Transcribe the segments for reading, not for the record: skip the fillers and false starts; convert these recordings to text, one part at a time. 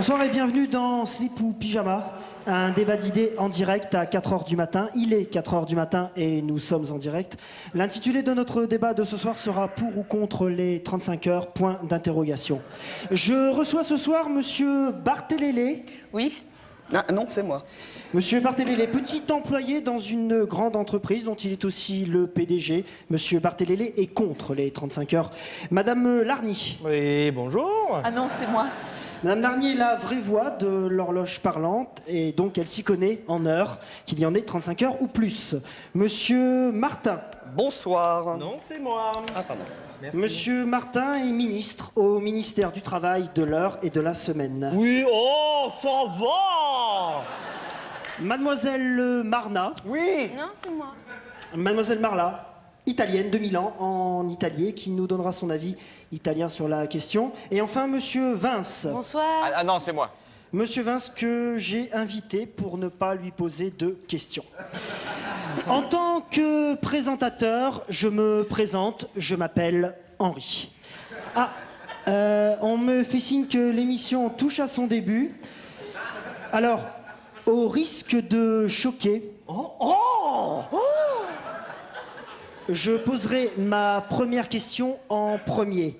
Bonsoir et bienvenue dans Slip ou Pyjama, un débat d'idées en direct à 4h du matin. Il est 4h du matin et nous sommes en direct. L'intitulé de notre débat de ce soir sera pour ou contre les 35 heures, point d'interrogation. Je reçois ce soir Monsieur Barthélémy. Oui. Ah, non, c'est moi. Monsieur Barthélémy, petit employé dans une grande entreprise dont il est aussi le PDG. Monsieur Barthélémy est contre les 35 heures. Madame Larny. Oui, bonjour. Ah non, c'est moi. Madame Larny est la vraie voix de l'horloge parlante et donc elle s'y connaît en heures, qu'il y en ait 35 heures ou plus. Monsieur Martin. Bonsoir. Non, c'est moi. Ah, pardon. Merci. Monsieur Martin est ministre au ministère du Travail, de l'heure et de la semaine. Oui, oh, ça va. Mademoiselle Marna. Oui. Non, c'est moi. Mademoiselle Marla, italienne de Milan, en italien, qui nous donnera son avis italien sur la question. Et enfin, Monsieur Vince. Bonsoir. Ah non, c'est moi. Monsieur Vince, que j'ai invité pour ne pas lui poser de questions. En tant que présentateur, je me présente, je m'appelle Henri. Ah, on me fait signe que l'émission touche à son début. Alors, au risque de choquer, je poserai ma première question en premier.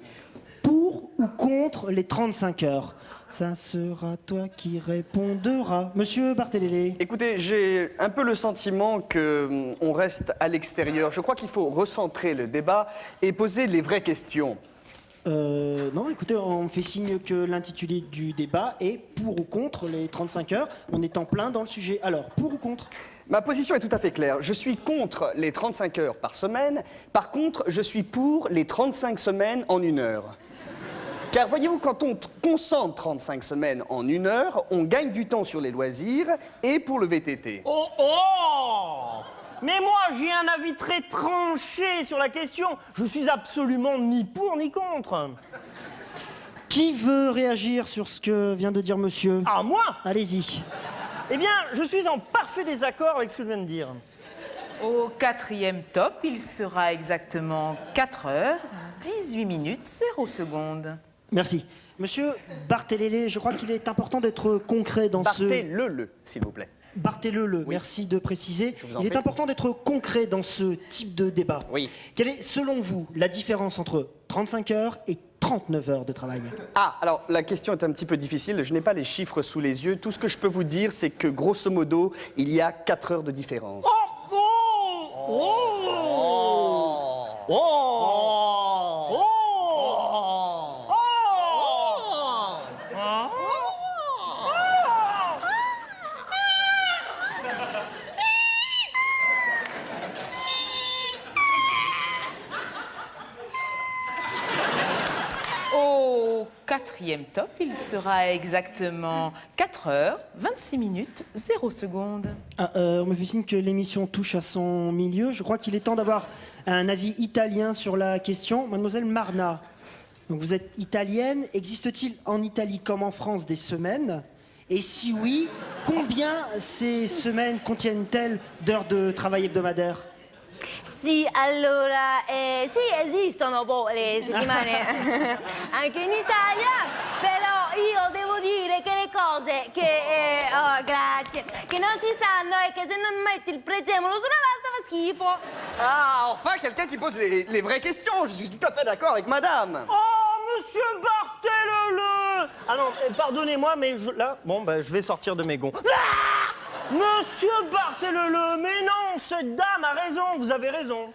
Pour ou contre les 35 heures? Ça sera toi qui répondras. Monsieur Barthélémy. Écoutez, j'ai un peu le sentiment qu'on reste à l'extérieur. Je crois qu'il faut recentrer le débat et poser les vraies questions. Non, écoutez, on me fait signe que l'intitulé du débat est pour ou contre les 35 heures. On est en plein dans le sujet. Alors, pour ou contre? Ma position est tout à fait claire. Je suis contre les 35 heures par semaine. Par contre, je suis pour les 35 semaines en 1 heure. Car voyez-vous, quand on concentre 35 semaines en 1 heure, on gagne du temps sur les loisirs et pour le VTT. Oh, oh. Mais moi, j'ai un avis très tranché sur la question. Je suis absolument ni pour ni contre. Qui veut réagir sur ce que vient de dire monsieur? Ah, moi? Allez-y. Eh bien, je suis en parfait désaccord avec ce que je viens de dire. Au 4e top, il sera exactement 4 heures, 18 minutes, 0 secondes. Merci. Monsieur Barthélémy, je crois qu'il est important d'être concret dans Barthez-le, s'il vous plaît. Barthez-le, Oui. merci de préciser. Je vous en Il est prie. important d'être concret dans ce type de débat. Oui. Quelle est, selon vous, la différence entre 35 heures et 39 heures de travail? Ah, alors la question est un petit peu difficile, je n'ai pas les chiffres sous les yeux. Tout ce que je peux vous dire, c'est que grosso modo, il y a 4 heures de différence. Oh, oh, oh, oh, oh, oh. Au 4e top, il sera exactement 4 heures, 26 minutes, 0 secondes. Ah, on me fait signe que l'émission touche à son milieu. Je crois qu'il est temps d'avoir un avis italien sur la question. Mademoiselle Marna, donc vous êtes italienne. Existe-t-il en Italie comme en France des semaines? Et si oui, combien ces semaines contiennent-elles d'heures de travail hebdomadaire? Sì, allora, sì, esistono le settimane anche in Italia, però io devo dire che le cose che, oh, grazie, che non si sanno è che se non metti il prezzemolo sulla pasta fa schifo. Ah, enfin, quelqu'un qui pose les vraies questions. Je suis tout à fait d'accord avec madame. Oh, monsieur Barthélémy! Ah non, pardonnez-moi, mais là, bon, ben, je vais sortir de mes gonds. Ah, monsieur Barthélémy, mais non, cette dame a raison, vous avez raison.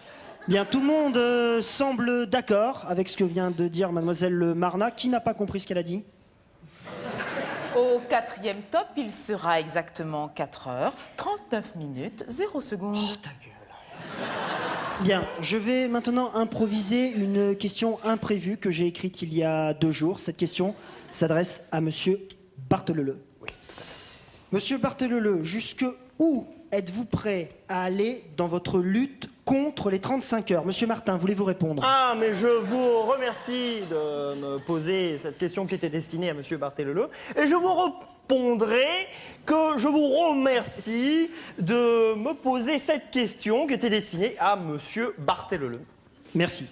Bien, tout le monde semble d'accord avec ce que vient de dire mademoiselle Marna. Qui n'a pas compris ce qu'elle a dit? Au 4e top, il sera exactement 4 heures, 39 minutes, 0 secondes. Oh, ta gueule. Bien, je vais maintenant improviser une question imprévue que j'ai écrite il y a 2 jours. Cette question s'adresse à monsieur Barthélémy. Oui, tout à fait. Monsieur Barthélémy, jusque où êtes-vous prêt à aller dans votre lutte contre les 35 heures? Monsieur Martin, voulez-vous répondre? Ah, mais je vous remercie de me poser cette question qui était destinée à monsieur Barthélémy. Et je vous répondrai que je vous remercie de me poser cette question qui était destinée à monsieur Barthélémy. Merci.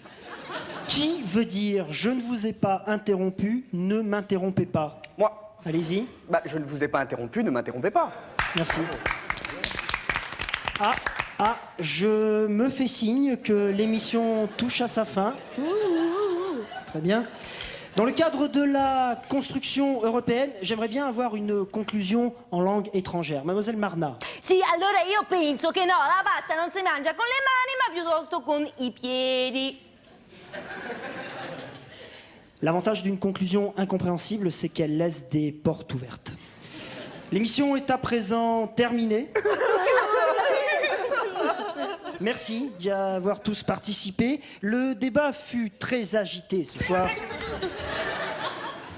Qui veut dire « je ne vous ai pas interrompu, ne m'interrompez pas » Moi. Allez-y. Bah, je ne vous ai pas interrompu, ne m'interrompez pas. Merci. Je me fais signe que l'émission touche à sa fin. Très bien. Dans le cadre de la construction européenne, j'aimerais bien avoir une conclusion en langue étrangère. Mademoiselle Marna. Sì, allora io penso che no, la pasta non si mangia con le mani, ma piuttosto con i piedi. L'avantage d'une conclusion incompréhensible, c'est qu'elle laisse des portes ouvertes. L'émission est à présent terminée. Merci d'y avoir tous participé. Le débat fut très agité ce soir.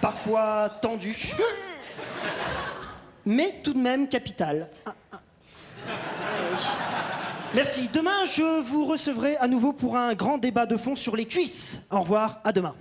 Parfois tendu. Mais tout de même capital. Merci. Demain, je vous recevrai à nouveau pour un grand débat de fond sur les cuisses. Au revoir, à demain.